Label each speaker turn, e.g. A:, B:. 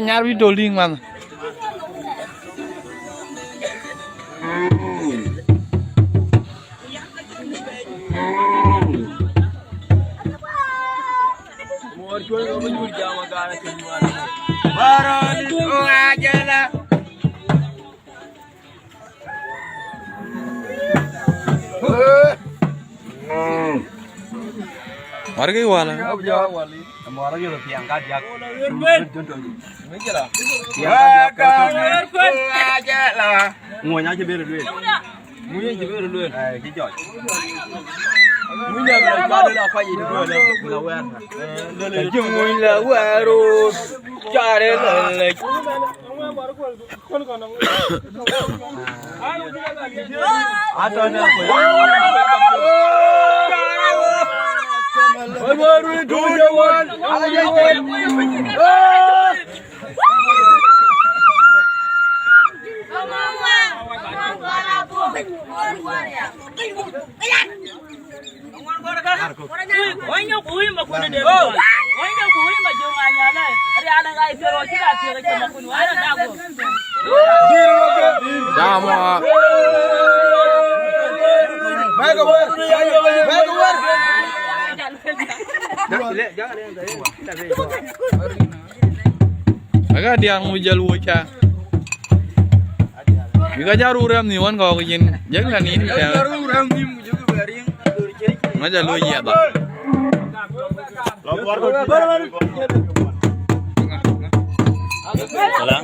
A: Nyar vi dolding man. Mari ke wala.
B: Mora yo tiang ka jak. Ngồi nhá chơi bê rồi. Muốn chơi bê rồi. Cái giỏi. Muốn giờ là ba đứa nào phải gì được rồi này. Là quen. Chung ngồi là quen rồi. Cha đấy là. Atau nak. Baru itu jawan.
C: Onyo kuwi makune de. Onyo kuwi majunganya lai. Ari ana ngai pero kira kira ke makune ana dago.
A: Damo.
B: Baik war. Baik war.
A: Agak dia ngujal waca. Jika jaru ram ni wan kau kejin, jangan ini.
B: Jaru ram ni juga bering.
A: Ngajar lu iya tak?
B: Salam.